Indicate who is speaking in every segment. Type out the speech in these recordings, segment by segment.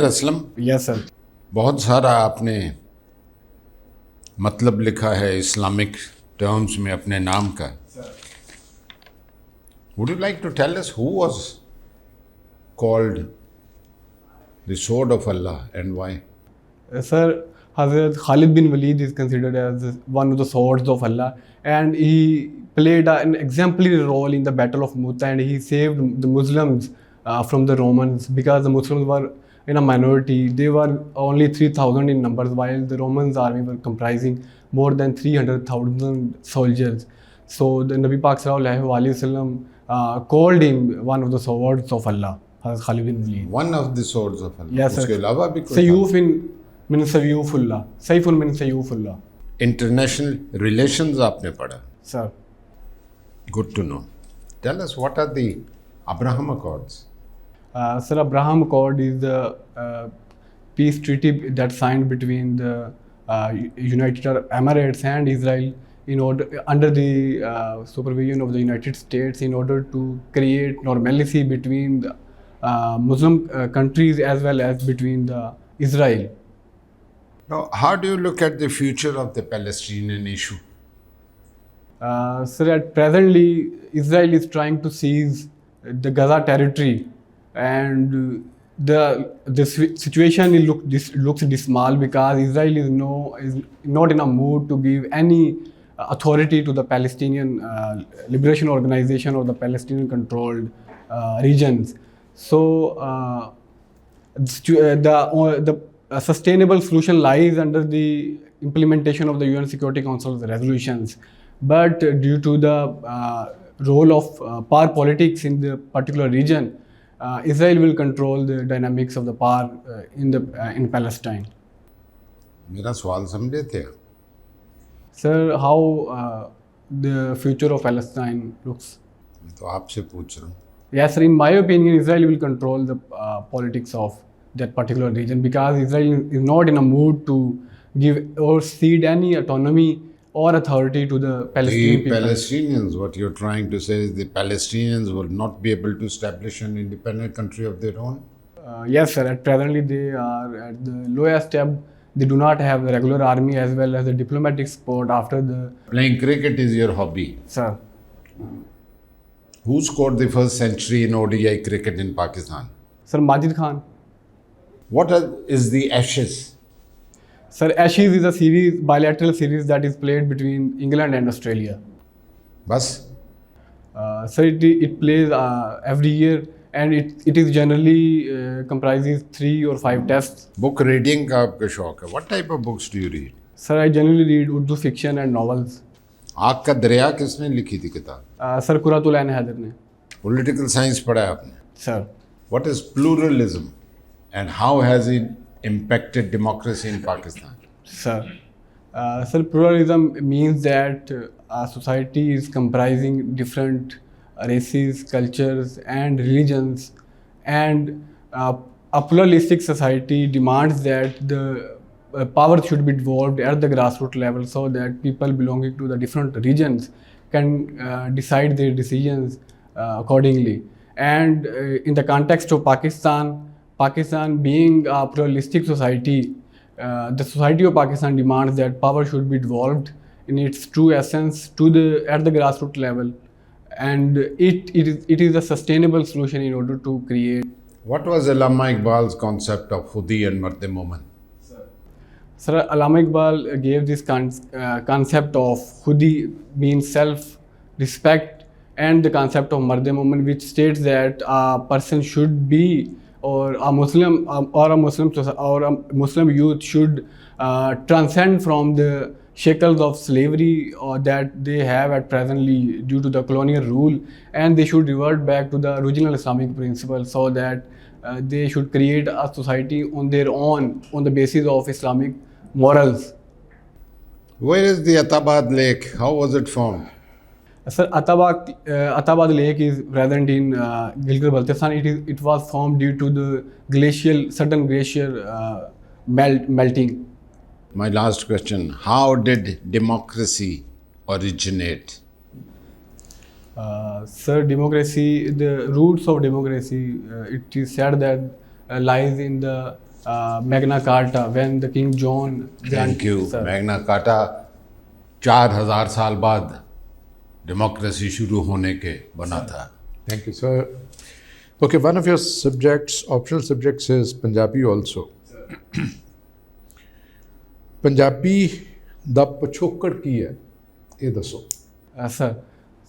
Speaker 1: Umair Aslam,
Speaker 2: yes sir.
Speaker 1: बहुत सारा आपने मतलब लिखा है इस्लामिक टर्म्स में अपने नाम का. Would you like to tell us who was called the sword of Allah and why?
Speaker 2: Sir, Hazrat Khalid bin Walid is considered as one of the swords of Allah, and he played an exemplary role in the Battle of Mu'tah, and he saved the Muslims from the Romans, because the Muslims were in a minority. They were only 3,000 in numbers, while the Romans army were comprising more than 300,000 soldiers. So the Nabi Pak Sallallahu Alaihi Wasallam called him one of the swords of Allah, Hazrat Khalid bin Walid.
Speaker 1: One of the swords of Allah.
Speaker 2: Yes,
Speaker 1: उसके
Speaker 2: sir.
Speaker 1: अलावा भी कोई
Speaker 2: Sayyuf min Sayyufullah. Saifun min Sayyufullah.
Speaker 1: International relations आपने पढ़ा.
Speaker 2: Sir.
Speaker 1: Good to know. Tell us what are the Abraham Accords?
Speaker 2: Sir, Abraham Accord is the peace treaty that signed between the United Arab Emirates and Israel in order under the supervision of the United States, in order to create normalcy between the Muslim countries as well as between the Israel.
Speaker 1: Now, how do you look at the future of the Palestinian issue?
Speaker 2: Sir, at presently, Israel is trying to seize the Gaza territory, and the situation looks dismal, because Israel is not in a mood to give any authority to the Palestinian Liberation Organization or the Palestinian controlled regions. So the sustainable solution lies under the implementation of the UN Security Council's resolutions, but due to the role of power politics in the particular region, Israel will control the dynamics of the power in Palestine.
Speaker 1: मेरा सवाल समझे थे.
Speaker 2: Sir, how the future of Palestine looks?
Speaker 1: मैं तो आपसे पूछ रहा हूँ.
Speaker 2: Yes, sir. In my opinion, Israel will control the politics of that particular region, because Israel is not in a mood to give or cede any autonomy or authority to the Palestinian
Speaker 1: The
Speaker 2: people.
Speaker 1: Palestinians, what you're trying to say is the Palestinians will not be able to establish an independent country of their own?
Speaker 2: Yes, sir. At presently, they are at the lowest step. They do not have the regular army as well as the diplomatic support after the.
Speaker 1: Playing cricket is your hobby.
Speaker 2: Sir.
Speaker 1: Who scored the first century in ODI cricket in Pakistan?
Speaker 2: Sir, Majid Khan.
Speaker 1: What is the Ashes?
Speaker 2: Sir, Ashes is a bilateral series that is played between England and Australia.
Speaker 1: बस.
Speaker 2: Sir, it plays every year, and it is generally comprises 3 or 5 tests.
Speaker 1: Book reading का आपका शौक है. What type of books do you read?
Speaker 2: Sir, I generally read Urdu fiction and novels.
Speaker 1: आग का दरिया किसने लिखी थी किताब?
Speaker 2: Sir, Quratul Ain Haider ने.
Speaker 1: Political science पढ़ा है आपने?
Speaker 2: Sir.
Speaker 1: What is pluralism and how has it impacted democracy in Pakistan?
Speaker 2: Sir, pluralism means that a society is comprising different races, cultures, and religions, and a pluralistic society demands that the power should be devolved at the grassroots level, so that people belonging to the different regions can decide their decisions accordingly. And in the context of Pakistan being a pluralistic society, the society of Pakistan demands that power should be devolved in its true essence at the grassroots level, and it is a sustainable solution in order to create.
Speaker 1: What was Allama Iqbal's concept of Khudi and Mard Momin?
Speaker 2: Sir, Allama Iqbal gave this concept of Khudi means self-respect, and the concept of Mard Momin, which states that a person should be, or a Muslim youth should transcend from the shackles of slavery that they have at presently due to the colonial rule, and they should revert back to the original Islamic principles, so that they should create a society on their own on the basis of Islamic morals.
Speaker 1: Where is the Atabad Lake? How was it formed?
Speaker 2: Sir, Atabad Lake is present in Gilgit-Baltistan. It was formed due to the sudden glacier melting.
Speaker 1: My last question, how did democracy originate?
Speaker 2: Sir, democracy, the roots of democracy, it is said that lies in the Magna Carta when the King John
Speaker 1: thank you
Speaker 2: Sir.
Speaker 1: Magna carta 4000 साल बाद democracy शुरू होने के बना था
Speaker 3: Thank you, sir. Okay, one of your subjects, optional subjects, is Punjabi also. Punjabi ਦਾ ਪਿਛੋਕੜ ਕੀ ਹੈ ਇਹ ਦੱਸੋ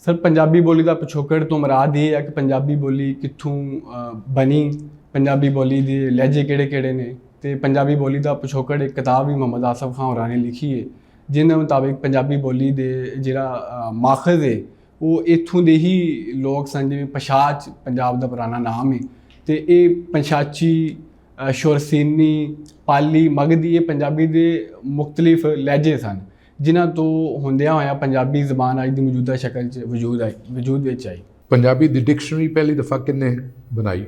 Speaker 2: ਸਰ ਪੰਜਾਬੀ ਬੋਲੀ ਦਾ ਪਿਛੋਕੜ ਤੋਂ ਮੁਰਾਦ ਇਹ ਹੈ ਕਿ ਪੰਜਾਬੀ ਬੋਲੀ ਕਿੱਥੋਂ ਬਣੀ, ਪੰਜਾਬੀ ਬੋਲੀ ਦੇ ਲਹਿਜੇ ਕਿਹੜੇ ਨੇ ਤੇ ਪੰਜਾਬੀ ਬੋਲੀ ਦਾ ਪਿਛੋਕੜ ਇੱਕ ਕਿਤਾਬ ਵੀ ਮੁਹੰਮਦ ਆਸਫ ਖਾਨ ਹੋਰਾਂ ਨੇ ਲਿਖੀ ਹੈ ਜਿਹਦੇ ਮੁਤਾਬਿਕ ਪੰਜਾਬੀ ਬੋਲੀ ਦੇ ਜਿਹੜਾ ਮਾਖਜ਼ ਹੈ ਉਹ ਇੱਥੋਂ ਦੇ ਹੀ ਲੋਕ ਸਨ, ਜਿਵੇਂ ਪਛਾਚ ਪੰਜਾਬ ਦਾ ਪੁਰਾਣਾ ਨਾਮ ਹੈ ਤੇ ਇਹ ਪੰਛਾਚੀ, ਸ਼ੁਰਸੀਨੀ, ਪਾਲੀ, ਮਗਧੀ ਇਹ ਪੰਜਾਬੀ ਦੇ ਮੁਖਤਲਿਫ ਲਹਿਜੇ ਸਨ ਜਿਨ੍ਹਾਂ ਤੋਂ ਹੁੰਦਿਆਂ ਹੋਇਆ ਪੰਜਾਬੀ ਜ਼ਬਾਨ ਅੱਜ ਦੀ ਮੌਜੂਦਾ ਸ਼ਕਲ 'ਚ ਵਜੂਦ ਵਿੱਚ ਆਈ।
Speaker 3: ਪੰਜਾਬੀ ਦੀ ਡਿਕਸ਼ਨਰੀ ਪਹਿਲੀ ਦਫਾ ਕਿੰਨੇ ਬਣਾਈ?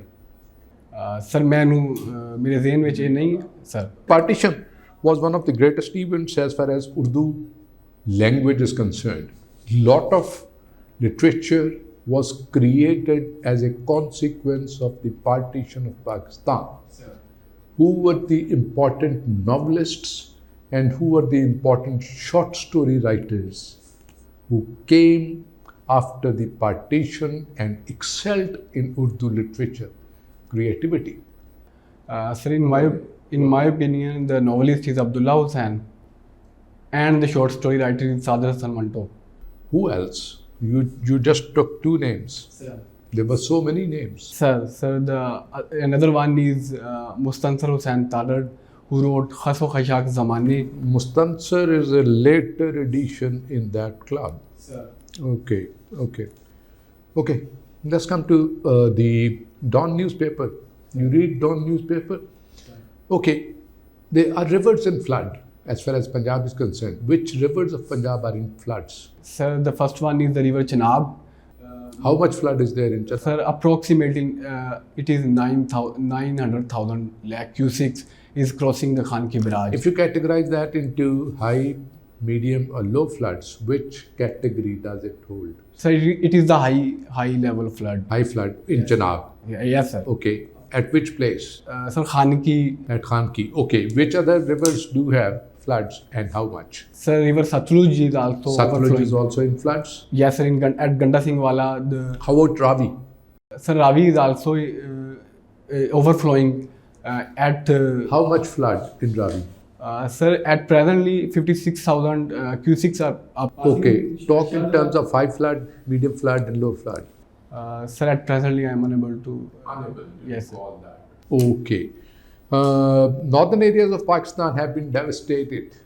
Speaker 2: ਸਰ ਮੈਨੂੰ ਮੇਰੇ ਜ਼ਿਹਨ ਵਿੱਚ ਇਹ ਨਹੀਂ sir.
Speaker 3: Partition was one of the greatest events as far as Urdu language is concerned. Lot of literature was created as a consequence of the partition of Pakistan. Who were the important novelists and who were the important short story writers who came after the partition and excelled in Urdu literature creativity?
Speaker 2: Sir, in my opinion, the novelist is Abdullah Hussain and the short story writer is Sadr Hassan Manto.
Speaker 3: Who else? You just took two names.
Speaker 2: Sir.
Speaker 3: There were so many names.
Speaker 2: Sir, another one is Mustansir Hussain Talad, who wrote Khaso Khashak Zamani.
Speaker 3: Mustansir is a later addition in that club.
Speaker 2: Sir.
Speaker 3: Okay. Let's come to the Dawn newspaper. You read Dawn newspaper? Okay. There are rivers in flood as far as Punjab is concerned. Which rivers of Punjab are in floods?
Speaker 2: Sir, the first one is the river Chenab.
Speaker 3: How much flood is there in Chenab?
Speaker 2: Sir, approximating it is 900,000 lakh cusics is crossing the Khan Ki barrage.
Speaker 3: If you categorize that into high, medium or low floods, which category does it hold?
Speaker 2: Sir, it is the high level flood.
Speaker 3: High flood in Chenab.
Speaker 2: Yes, sir.
Speaker 3: Okay. At which place?
Speaker 2: Sir, Khan Ki.
Speaker 3: At Khan Ki. Okay. Which other rivers do have floods and how much?
Speaker 2: Sir, river Satluj is also
Speaker 3: Satluj is also in floods?
Speaker 2: Yes, sir. At Ganda Singh Wala.
Speaker 3: How about Ravi?
Speaker 2: Sir, Ravi is also overflowing at...
Speaker 3: How much flood in Ravi?
Speaker 2: Sir, at presently 56,000 cusics are up.
Speaker 3: Okay. Talk in terms of high flood, medium flood and low flood.
Speaker 2: Sir, at presently I am unable to... Yes,
Speaker 3: call that. Okay. Northern areas of Pakistan have been devastated.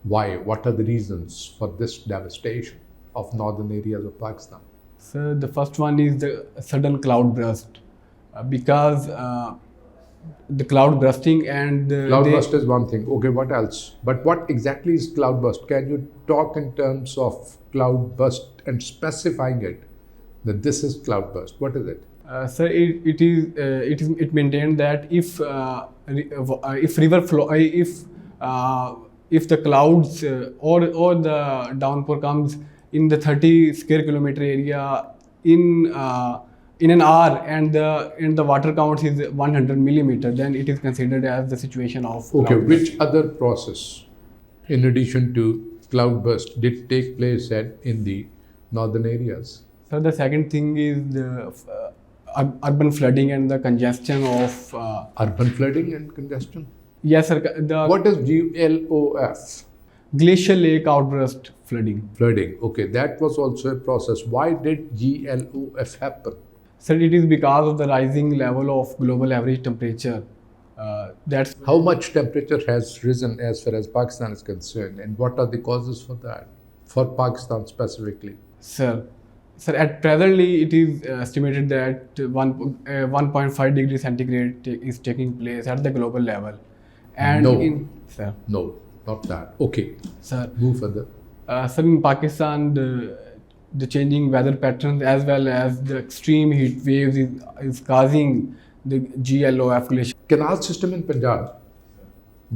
Speaker 3: Why? What are the reasons for this devastation of northern areas of Pakistan?
Speaker 2: Sir, the first one is the sudden cloud burst. Because the cloud bursting and...
Speaker 3: Cloud burst is one thing. Okay, what else? But what exactly is cloud burst? Can you talk in terms of cloud burst and specifying it? That this is cloud burst. What is it?
Speaker 2: Sir, it maintained that if river flow, if the clouds or the downpour comes in the 30 square kilometer area in an hour and the water count is 100 millimeter, then it is considered as the situation of
Speaker 3: okay.
Speaker 2: Cloud
Speaker 3: Which other process, in addition to cloud burst, did take place in the northern areas?
Speaker 2: So the second thing is the urban flooding and the congestion of...
Speaker 3: urban flooding and congestion?
Speaker 2: Yes, sir.
Speaker 3: What is GLOF?
Speaker 2: Glacial lake outburst flooding.
Speaker 3: Flooding. Okay, that was also a process. Why did GLOF happen?
Speaker 2: Sir, it is because of the rising level of global average temperature. That's
Speaker 3: how much temperature has risen as far as Pakistan is concerned, and what are the causes for that, for Pakistan specifically?
Speaker 2: Sir, at presently it is estimated that 1.5 degrees centigrade is taking place at the global level. And
Speaker 3: Sir. No, not that. Okay.
Speaker 2: Sir.
Speaker 3: Move further.
Speaker 2: Sir, in Pakistan, the changing weather patterns as well as the extreme heat waves is causing the GLOF glacier.
Speaker 3: Canal system in Punjab,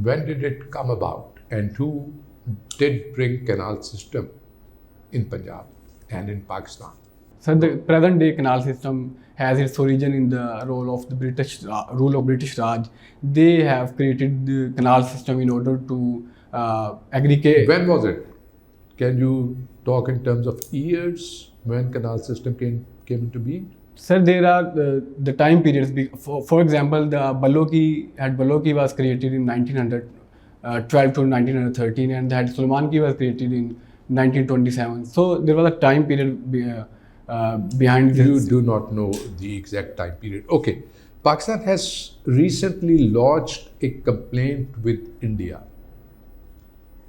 Speaker 3: when did it come about, and who did bring canal system in Punjab and in Pakistan?
Speaker 2: So the present day canal system has its origin in the role of the rule of British Raj. They have created the canal system in order to aggregate.
Speaker 3: When was it? Can you talk in terms of years when canal system came into being?
Speaker 2: Sir, there are the time periods. For example, the Baloki was created in 1912 to 1913, and the Sulman was created in 1927. So there was a time period behind this.
Speaker 3: You do not know the exact time period. Okay. Pakistan has recently lodged a complaint with India.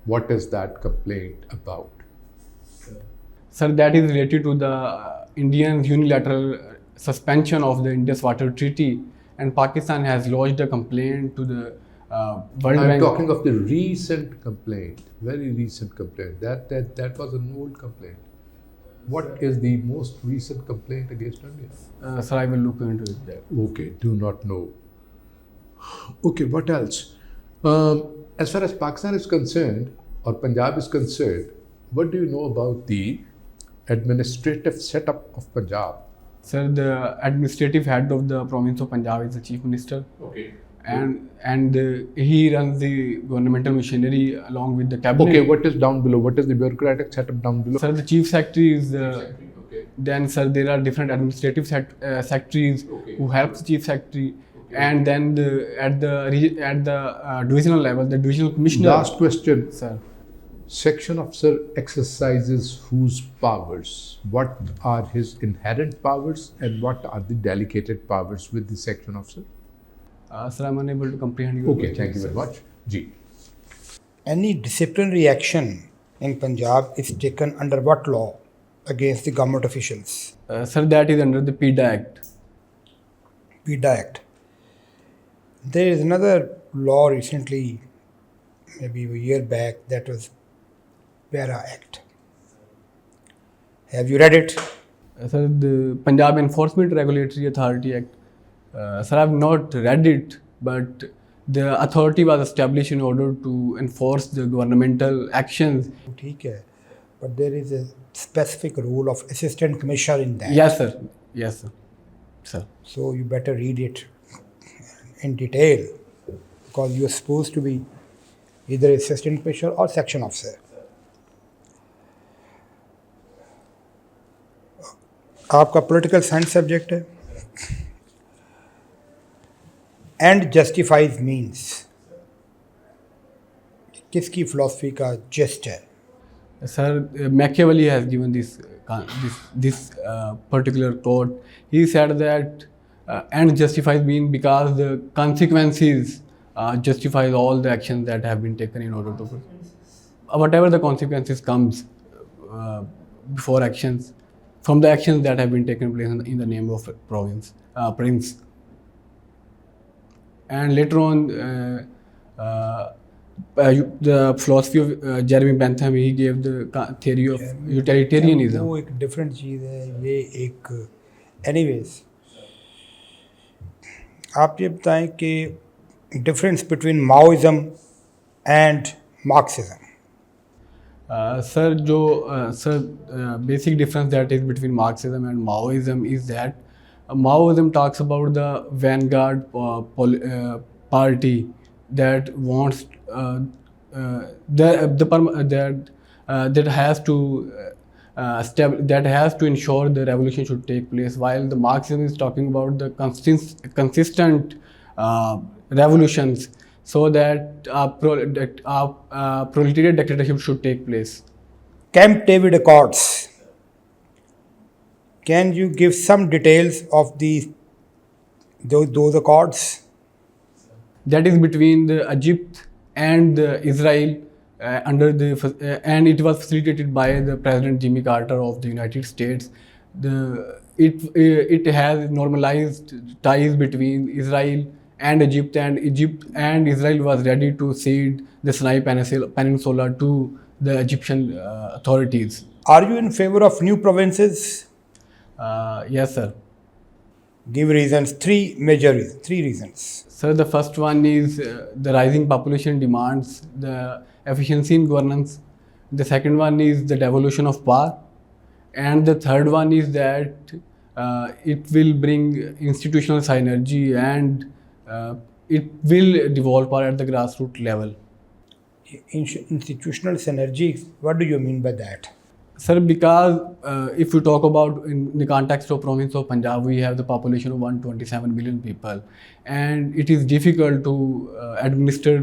Speaker 3: What is that complaint about?
Speaker 2: Sir, that is related to the Indian unilateral suspension of the Indus Water Treaty, and Pakistan has lodged a complaint to the World
Speaker 3: I'm
Speaker 2: Bank.
Speaker 3: talking of the recent complaint, very recent complaint. That was an old complaint. What is the most recent complaint against India?
Speaker 2: Sir, I will look into it.
Speaker 3: Okay, do not know. Okay, what else? As far as Pakistan is concerned, or Punjab is concerned, what do you know about the administrative setup of Punjab?
Speaker 2: Sir, the administrative head of the province of Punjab is the Chief Minister.
Speaker 3: Okay.
Speaker 2: And he runs the governmental machinery along with the cabinet.
Speaker 3: Okay, what is down below? What is the bureaucratic setup down below?
Speaker 2: Sir, the chief secretary is
Speaker 3: Okay.
Speaker 2: then, sir, there are different administrative secretaries who help the chief secretary, and then at the divisional level, the divisional commissioner.
Speaker 3: Last question.
Speaker 2: Sir,
Speaker 3: Section officer exercises whose powers? What are his inherent powers and what are the delegated powers with the section officer?
Speaker 2: sir, I'm unable to comprehend your
Speaker 3: Okay,
Speaker 2: question,
Speaker 3: thank you
Speaker 2: sir.
Speaker 3: very much. Ji.
Speaker 4: Any disciplinary action in Punjab is taken under what law against the government officials?
Speaker 2: Sir, that is under the PIDA Act.
Speaker 4: PIDA Act. There is another law recently, maybe a year back, that was PARA Act. Have you read it?
Speaker 2: Sir, the Punjab Enforcement Regulatory Authority Act. Sir, I have not read it, but the authority was established in order to enforce the governmental actions.
Speaker 4: ठीक है. But there is a specific role of assistant commissioner in that.
Speaker 2: Yes, sir. Yes, sir. Sir.
Speaker 4: So you better read it in detail, because you are supposed to be either assistant commissioner or section officer. आपका political science subject है. And justifies means किसकी philosophy का जेस्ट है?
Speaker 2: Sir, Machiavelli has given this particular quote. He said that and justifies being because the consequences justifies all the actions that have been taken in order to whatever the consequences comes before actions from the actions that have been taken place in the name of prince. And later on, the philosophy of Jeremy Bentham, he gave the theory of utilitarianism.
Speaker 4: वो एक different चीज़ है, ये एक anyways. आप ये बताएं कि difference between Maoism and Marxism.
Speaker 2: Sir, basic difference that is between Marxism and Maoism is that Maoism talks about the vanguard party that wants that has to ensure the revolution should take place, while the Marxism is talking about the consistent revolutions, so that proletariat dictatorship should take place.
Speaker 4: Camp David Accords. Can you give some details of those accords?
Speaker 2: That is between the Egypt and the Israel and it was facilitated by the President Jimmy Carter of the United States. It has normalized ties between Israel and Egypt and Israel was ready to cede the Sinai Peninsula to the Egyptian authorities.
Speaker 4: Are you in favor of new provinces?
Speaker 2: Yes, sir.
Speaker 4: Give reasons. Three reasons.
Speaker 2: Sir, the first one is the rising population demands the efficiency in governance. The second one is the devolution of power. And the third one is that it will bring institutional synergy and it will develop at the grassroots level.
Speaker 4: Institutional synergy, what do you mean by that?
Speaker 2: Sir, because if we talk about in the context of province of Punjab, we have the population of 127 million people, and it is difficult to administer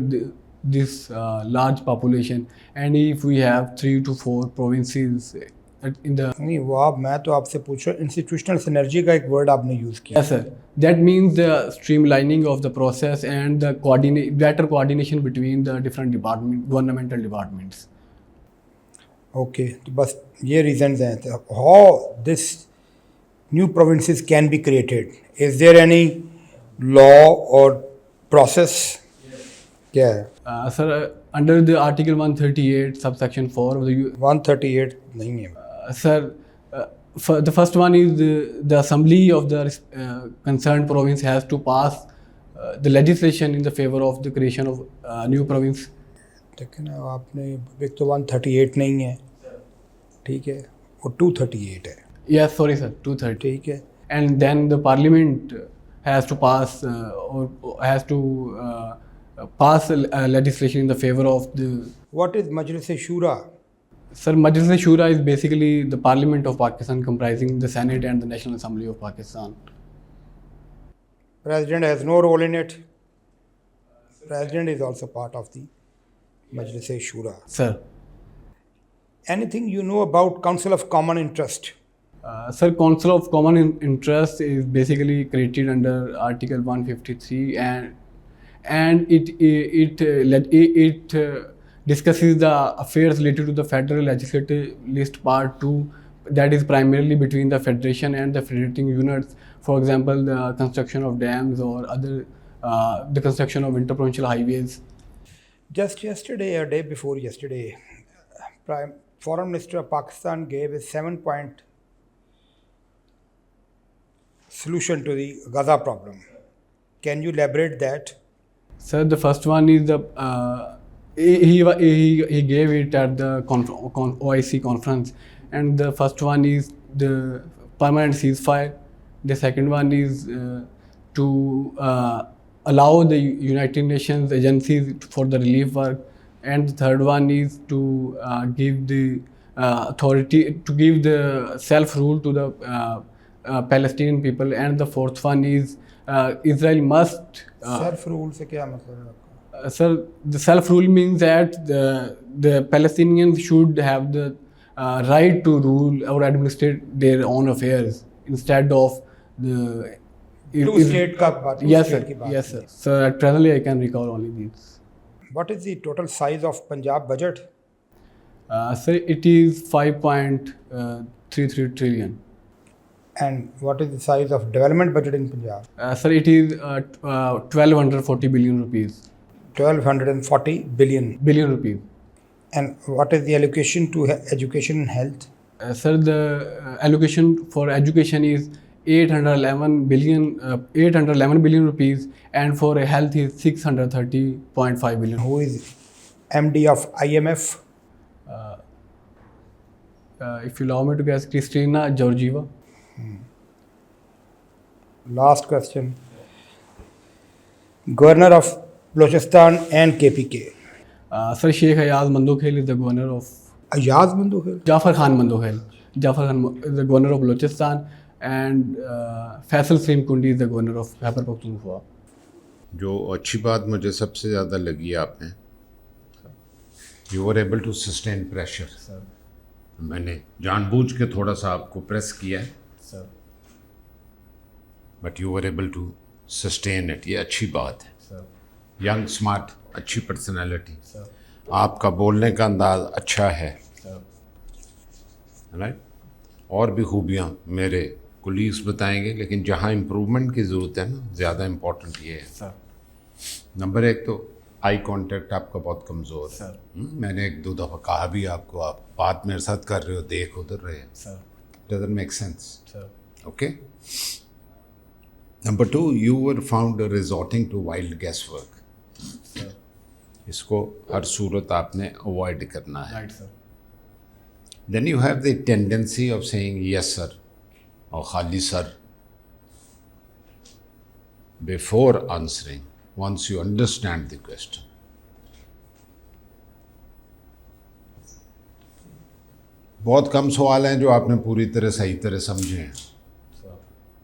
Speaker 2: this large population. And if we have 3 to 4 provinces in the
Speaker 4: नहीं वो आप मैं तो आपसे पूछ रहा हूँ institutional synergy का एक वर्ड आपने यूज़ किया
Speaker 2: yes, sir. That means the streamlining of the process and the better coordination between the different governmental departments.
Speaker 4: Okay तो बस ये रीजंस हैं तो how this new provinces can be created is there any law और process क्या है
Speaker 2: Sir, under the Article 138, subsection 4 of the
Speaker 4: 138 नहीं है
Speaker 2: sir, the first one is the assembly of the concerned province has to pass the legislation in the favor of the creation of new province.
Speaker 4: लेकिन आपने एक तो 138 नहीं है ठीक है वो 238 है
Speaker 2: Yes, sorry sir, 230.
Speaker 4: ठीक है
Speaker 2: And then the parliament has to pass or has to pass legislation in the favor of the.
Speaker 4: What is Majlis Shura
Speaker 2: Sir, Majlis Shura is basically the parliament of Pakistan comprising the Senate and the National Assembly of Pakistan.
Speaker 4: president has no role in it president is also part of the Majlis Shura.
Speaker 2: Sir.
Speaker 4: Anything you know about Council of Common Interest?
Speaker 2: Sir, Council of Common Interest is basically created under Article 153 and it discusses the affairs related to the Federal Legislative List Part 2 that is primarily between the Federation and the federating units. For example, the construction of dams or other the construction of interprovincial highways.
Speaker 4: Just yesterday or day before yesterday, Foreign Minister of Pakistan gave a 7-point solution to the Gaza problem. Can you elaborate that?
Speaker 2: Sir, the first one is the he gave it at the OIC conference, and the first one is the permanent ceasefire. The second one is to allow the United Nations agencies for the relief work, and the third one is to give the authority to give the self rule to the Palestinian people, and the fourth one is Israel must
Speaker 4: self rule से क्या मतलब है आपका?
Speaker 2: Sir, the self rule means that the Palestinians should have the right to rule or administrate their own affairs instead of the
Speaker 4: Two-state का बात
Speaker 2: yes sir, yes sir. So at presently I can recall only these.
Speaker 4: What is the total size of Punjab budget?
Speaker 2: Sir, it is 5.33 trillion.
Speaker 4: And what is the size of development budget in Punjab?
Speaker 2: Sir, it is 1240 billion rupees.
Speaker 4: 1240 billion.
Speaker 2: Billion rupees.
Speaker 4: And what is the allocation to education and health?
Speaker 2: Sir, the allocation for education is 811 billion rupees, and for health is 630.5 billion.
Speaker 4: Who is MD of IMF?
Speaker 2: If you allow me to guess, Kristina Georgieva.
Speaker 4: Last question. Governor of Balochistan and KPK.
Speaker 2: Sir, Sheikh Ayaz Mandokhel is the governor of.
Speaker 4: Ayaz Mandokhel?
Speaker 2: Jafar Khan Mandokhel. Jafar Khan is the governor of Balochistan, and Faisal Salim Kundi is the governor of Khyber Pakhtunkhwa.
Speaker 1: जो अच्छी बात मुझे सबसे ज़्यादा लगी आपने, you were able to sustain pressure. मैंने जानबूझ के थोड़ा सा आपको प्रेस किया है, but you were able to sustain it. ये अच्छी बात है. यंग स्मार्ट, अच्छी पर्सनैलिटी, आपका बोलने का अंदाज अच्छा है, राइट. और भी खूबियाँ मेरे कुलीग्स बताएंगे, लेकिन जहाँ इम्प्रूवमेंट की ज़रूरत है ना, ज़्यादा इम्पोर्टेंट ये है. नंबर एक तो आई कांटेक्ट आपका बहुत कमज़ोर है. मैंने एक दो दफ़ा कहा भी आपको, आप बात मेरे साथ कर रहे हो, देख उधर रहे हैं, doesn't make sense. Okay. Number two, you were found resorting to wild guess work. इसको हर सूरत आपने अवॉइड करना है. Then you have the tendency of saying yes sir or khali sir before answering once you understand the question. बहुत कम सवाल हैं जो आपने पूरी तरह सही तरह समझे हैं.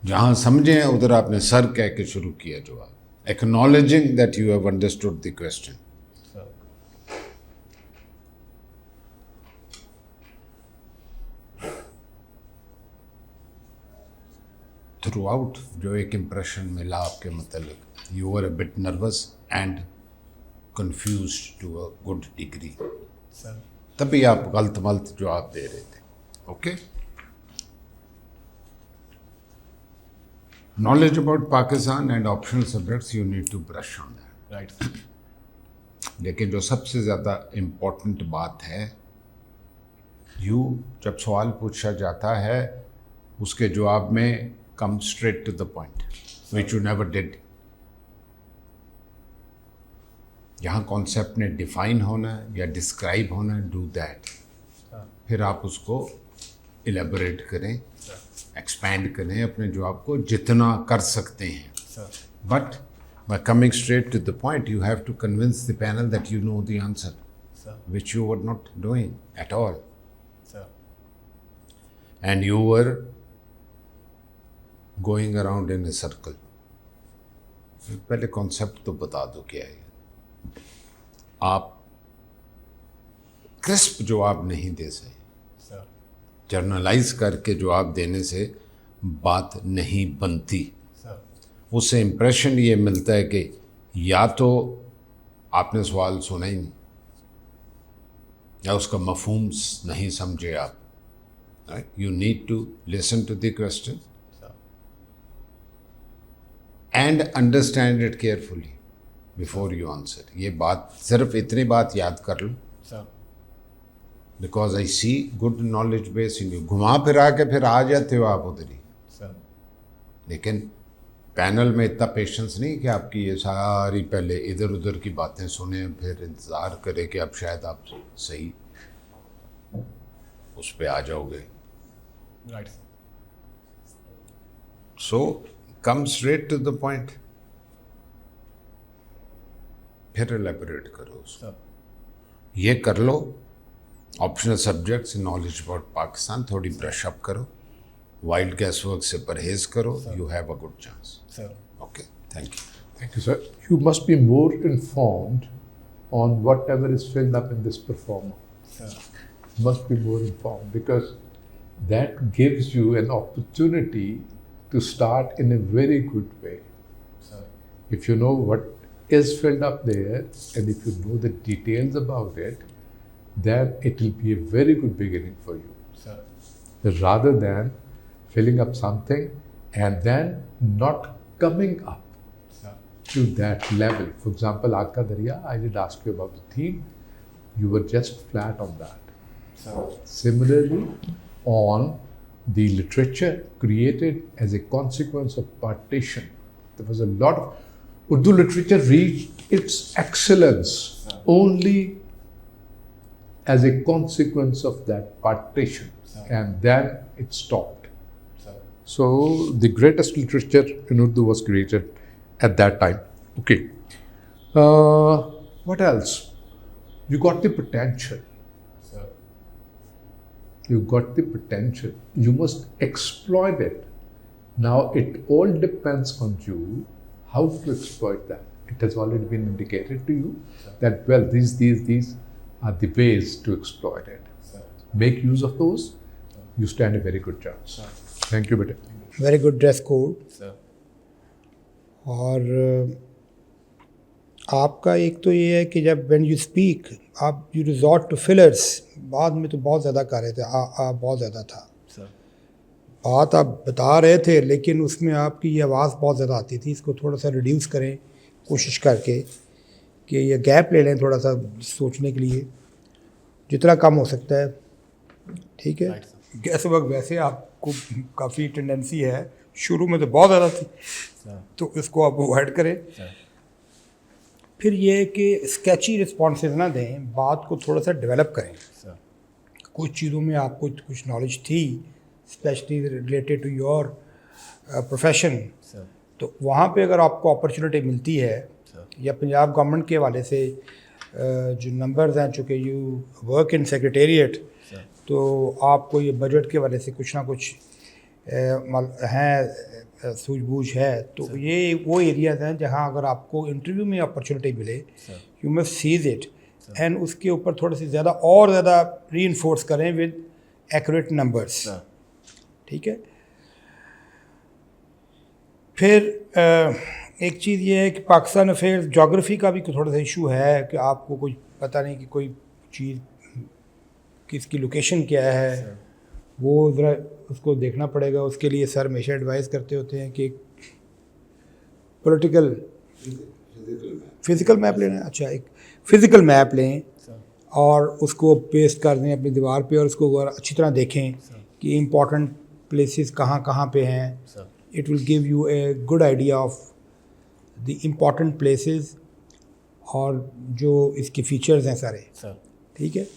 Speaker 1: जहाँ समझे हैं उधर आपने सर कह के शुरू किया जवाब. Acknowledging that you have understood the question. Throughout जो एक impression मिला आपके मतलब, you were a bit nervous and confused to a good degree. तभी आप गलत मलत जवाब दे रहे थे. Okay. Knowledge about Pakistan and optional subjects you need to brush on that.
Speaker 2: Right.
Speaker 1: लेकिन जो सबसे ज़्यादा इम्पोर्टेंट बात है, जब सवाल पूछा जाता है उसके जवाब में come straight to the point, which you never did. यहाँ कॉन्सेप्ट ने डिफाइन होना है या डिस्क्राइब होना है, डू दैट. फिर आप उसको इलेबोरेट करें, एक्सपैंड करें अपने जवाब को जितना कर सकते हैं. But by coming straight to the point, you have to convince the panel that you know the answer, which you were not doing at all. And you were going around in a circle. पहले concept तो बता दो क्या है. आप crisp जवाब नहीं दे सके. जर्नलाइज करके जवाब देने से बात नहीं बनती. उससे इम्प्रेशन ये मिलता है कि या तो आपने सवाल सुना ही नहीं या उसका मफहूम नहीं समझे आप. You need to listen to the question and understand it carefully before you answer. ये बात, सिर्फ इतनी बात याद कर लो, because I see good knowledge base in you. घुमा फिरा के फिर आ जाते हो आप उधर ही. लेकिन पैनल में इतना पेशेंस नहीं कि आपकी ये सारी पहले इधर उधर की बातें सुने फिर इंतज़ार करे कि अब शायद आप सही उस पर आ जाओगे.
Speaker 2: Right.
Speaker 1: So come straight to the point, फिर एलेबोरेट करो उसको. ये कर लो. Optional subjects, knowledge about Pakistan थोड़ी ब्रश अप करो, वाइल्ड गैस वर्क से परहेज करो, you have a good chance. Okay, thank you.
Speaker 3: Thank you, sir. You must be more informed on whatever is filled up in this performer. Must be more informed because that gives you an opportunity to start in a very good way. If you know what is filled up there and if you know the details about it, then it will be a very good beginning for you. Rather than filling up something and then not coming up to that level. For example, Aaka Darya, I did ask you about the theme. You were just flat on that. Similarly, on the literature created as a consequence of partition, there was a lot of Urdu literature reached its excellence only as a consequence of that partition, and then it stopped. So the greatest literature in Urdu was created at that time. Okay. What else? You got the potential. You got the potential. You must exploit it. Now it all depends on you how to exploit that. It has already been indicated to you that, well, these are the ways to exploit it. Make use of those. You stand a very good chance. Thank you, beta.
Speaker 4: Very good dress code. और आपका एक तो ये है कि जब when you speak आप you resort to fillers. बाद में तो बहुत ज़्यादा कर रहे थे, बहुत ज़्यादा था. बात आप बता रहे थे लेकिन उसमें आपकी ये आवाज़ बहुत ज़्यादा आती थी. इसको थोड़ा सा रिड्यूस करें कोशिश करके कि ये गैप ले लें थोड़ा सा सोचने के लिए, जितना कम हो सकता है. ठीक है. गैस वर्क वैसे आपको काफ़ी टेंडेंसी है, शुरू में तो बहुत ज़्यादा थी, तो इसको आप अवॉइड करें. फिर ये कि स्केची रिस्पॉन्सेज ना दें, बात को थोड़ा सा डेवलप करें. कुछ चीज़ों में आपको कुछ नॉलेज थी, specially related to your profession, तो वहाँ पे अगर आपको अपॉर्चुनिटी मिलती है, या पंजाब गवर्नमेंट के हवाले से जो नंबर्स हैं, चूँकि यू वर्क इन सेक्रेटेरिएट, तो आपको ये बजट के हवाले से कुछ ना कुछ हैं सूझबूझ है, तो ये वो एरियाज़ हैं जहाँ अगर आपको इंटरव्यू में अपॉर्चुनिटी मिले, you must sees it and उसके ऊपर थोड़ा सी ज़्यादा रीइंफोर्स करें विद एक्यूरेट नंबर्स। ठीक है। फिर एक चीज़ ये है कि पाकिस्तान अफेयर्स जोग्राफ़ी का भी थोड़ा सा इशू है कि आपको कोई पता नहीं कि कोई चीज़ किसकी लोकेशन क्या है, वो ज़रा उसको देखना पड़ेगा। उसके लिए सर हमेशा एडवाइस करते होते हैं कि पॉलिटिकल फिज़िकल मैप लेना, अच्छा एक फ़िज़िकल मैप लें और उसको पेस्ट कर दें अपनी दीवार पे, और उसको अच्छी तरह देखें कि इम्पॉर्टेंट प्लेसेस कहाँ कहाँ पे हैं। It will give U a good idea of the important places और जो इसके फीचर्स हैं सारे। ठीक है।